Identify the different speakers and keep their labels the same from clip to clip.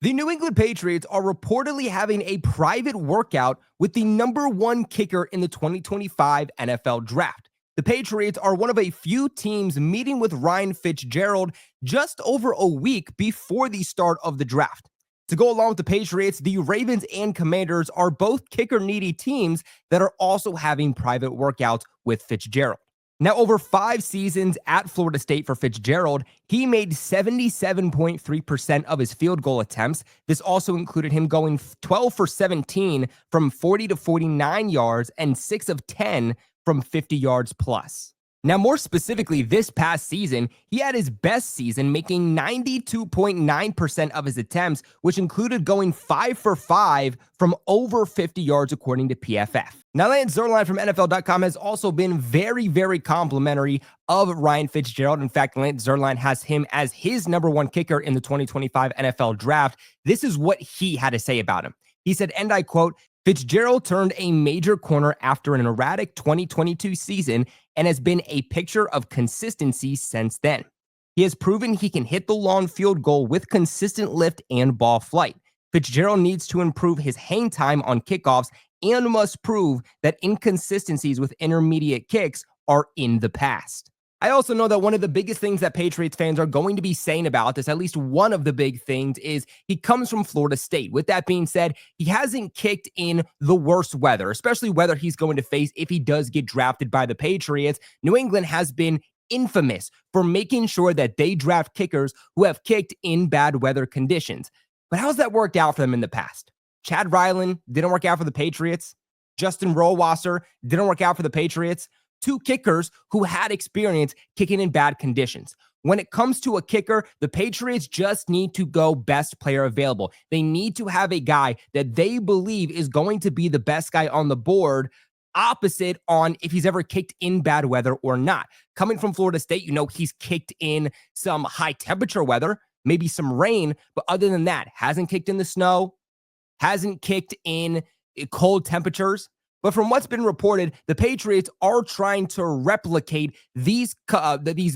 Speaker 1: The New England Patriots are reportedly having a private workout with the number one kicker in the 2025 NFL Draft. The Patriots are one of a few teams meeting with Ryan Fitzgerald just over a week before the start of the draft. To go along with the Patriots, the Ravens and Commanders are both kicker-needy teams that are also having private workouts with Fitzgerald. Now, over 5 seasons at Florida State for Fitzgerald, he made 77.3% of his field goal attempts. This also included him going 12 for 17 from 40 to 49 yards and 6 of 10 from 50 yards plus. Now, more specifically, this past season, he had his best season, making 92.9% of his attempts, which included going 5 for 5 from over 50 yards, according to PFF. Now, Lance Zierlein from NFL.com has also been very complimentary of Ryan Fitzgerald. In fact, Lance Zierlein has him as his number one kicker in the 2025 NFL Draft. This is what he had to say about him. He said, and I quote, "Fitzgerald turned a major corner after an erratic 2022 season and has been a picture of consistency since then. He has proven he can hit the long field goal with consistent lift and ball flight. Fitzgerald needs to improve his hang time on kickoffs and must prove that inconsistencies with intermediate kicks are in the past." I also know that one of the biggest things that Patriots fans are going to be saying about this, at least one of the big things, is he comes from Florida State. With that being said, he hasn't kicked in the worst weather, especially weather he's going to face if he does get drafted by the Patriots. New England has been infamous for making sure that they draft kickers who have kicked in bad weather conditions. But how's that worked out for them in the past? Chad Ryland didn't work out for the Patriots. Justin Rohrwasser didn't work out for the Patriots. 2 kickers who had experience kicking in bad conditions. When it comes to a kicker, the Patriots just need to go best player available. They need to have a guy that they believe is going to be the best guy on the board, opposite on if he's ever kicked in bad weather or not. Coming from Florida State, he's kicked in some high temperature weather, maybe some rain, but other than that, hasn't kicked in the snow, hasn't kicked in cold temperatures. But from what's been reported, the Patriots are trying to replicate these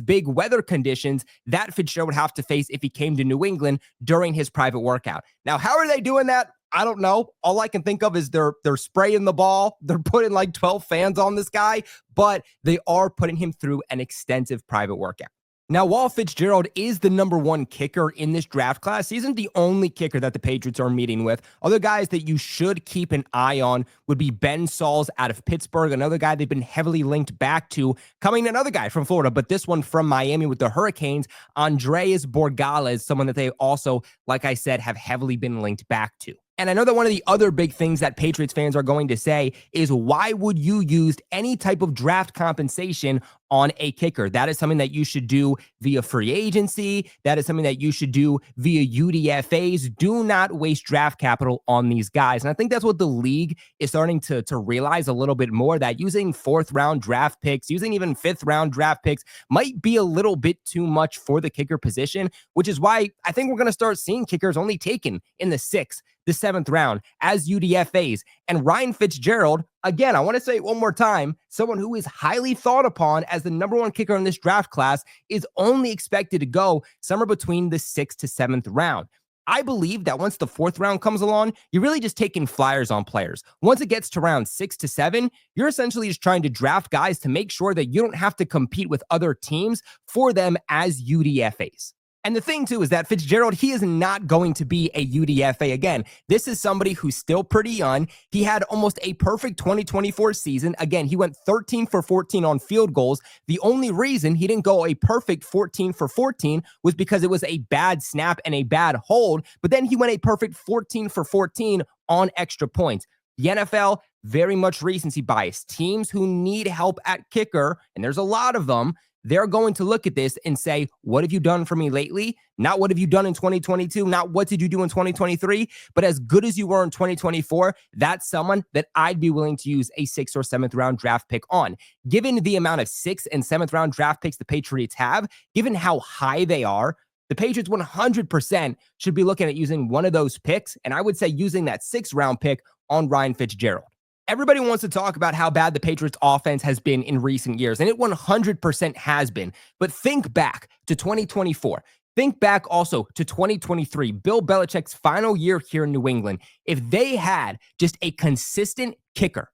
Speaker 1: big weather conditions that Fitzgerald would have to face if he came to New England during his private workout. Now, how are they doing that? I don't know. All I can think of is they're spraying the ball. They're putting like 12 fans on this guy, but they are putting him through an extensive private workout. Now, while Fitzgerald is the number one kicker in this draft class, he isn't the only kicker that the Patriots are meeting with. Other guys that you should keep an eye on would be Ben Sauls out of Pittsburgh, another guy they've been heavily linked back to. Coming another guy from Florida, but this one from Miami with the Hurricanes, Andreas Borregales, someone that they also, like I said, have heavily been linked back to. And I know that one of the other big things that Patriots fans are going to say is, why would you use any type of draft compensation on a kicker? That is something that you should do via free agency. That is something that you should do via UDFAs. Do not waste draft capital on these guys. And I think that's what the league is starting to realize a little bit more, that using 4th round draft picks, using even 5th round draft picks might be a little bit too much for the kicker position, which is why I think we're going to start seeing kickers only taken in the 6th, the 7th round as UDFAs. And Ryan Fitzgerald, again, I want to say it one more time, someone who is highly thought upon as the number one kicker in this draft class, is only expected to go somewhere between the 6th to 7th round. I believe that once the 4th round comes along, you're really just taking flyers on players. Once it gets to round 6 to 7, you're essentially just trying to draft guys to make sure that you don't have to compete with other teams for them as UDFAs. And the thing, too, is that Fitzgerald, he is not going to be a UDFA again. This is somebody who's still pretty young. He had almost a perfect 2024 season. Again, he went 13 for 14 on field goals. The only reason he didn't go a perfect 14 for 14 was because it was a bad snap and a bad hold. But then he went a perfect 14 for 14 on extra points. The NFL, very much recency bias. Teams who need help at kicker, and there's a lot of them, they're going to look at this and say, what have you done for me lately? Not what have you done in 2022, not what did you do in 2023, but as good as you were in 2024, that's someone that I'd be willing to use a 6th or 7th round draft pick on. Given the amount of 6th and 7th round draft picks the Patriots have, given how high they are, the Patriots 100% should be looking at using one of those picks, and I would say using that 6th round pick on Ryan Fitzgerald. Everybody wants to talk about how bad the Patriots offense has been in recent years, and it 100% has been. But think back to 2024. Think back also to 2023, Bill Belichick's final year here in New England. If they had just a consistent kicker,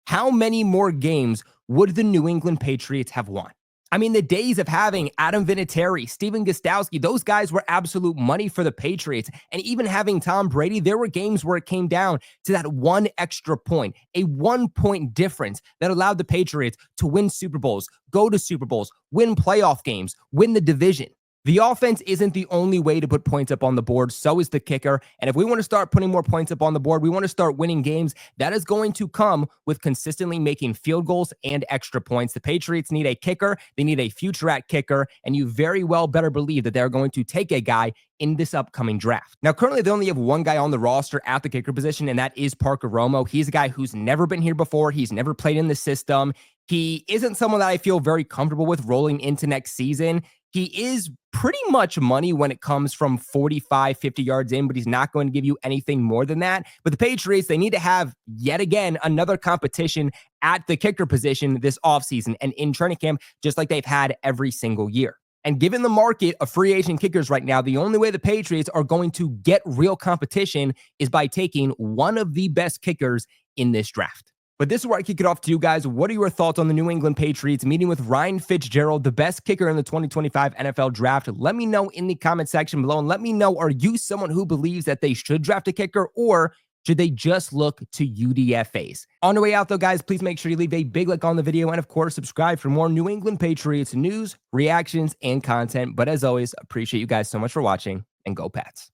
Speaker 1: how many more games would the New England Patriots have won? I mean, the days of having Adam Vinatieri, Steven Gostkowski, those guys were absolute money for the Patriots. And even having Tom Brady, there were games where it came down to that one extra point, a 1 point difference that allowed the Patriots to win Super Bowls, go to Super Bowls, win playoff games, win the division. The offense isn't the only way to put points up on the board. So is the kicker. And if we want to start putting more points up on the board, we want to start winning games. That is going to come with consistently making field goals and extra points. The Patriots need a kicker. They need a future at kicker. And you very well better believe that they're going to take a guy in this upcoming draft. Now, currently, they only have one guy on the roster at the kicker position, and that is Parker Romo. He's a guy who's never been here before. He's never played in the system. He isn't someone that I feel very comfortable with rolling into next season. He is pretty much money when it comes from 45, 50 yards in, but he's not going to give you anything more than that. But the Patriots, they need to have, yet again, another competition at the kicker position this offseason and in training camp, just like they've had every single year. And given the market of free agent kickers right now, the only way the Patriots are going to get real competition is by taking one of the best kickers in this draft. But this is where I kick it off to you guys. What are your thoughts on the New England Patriots meeting with Ryan Fitzgerald, the best kicker in the 2025 NFL draft? Let me know in the comment section below, and let me know, are you someone who believes that they should draft a kicker, or should they just look to UDFAs? On the way out, though, guys, please make sure you leave a big like on the video and, of course, subscribe for more New England Patriots news, reactions, and content. But as always, appreciate you guys so much for watching, and go Pats.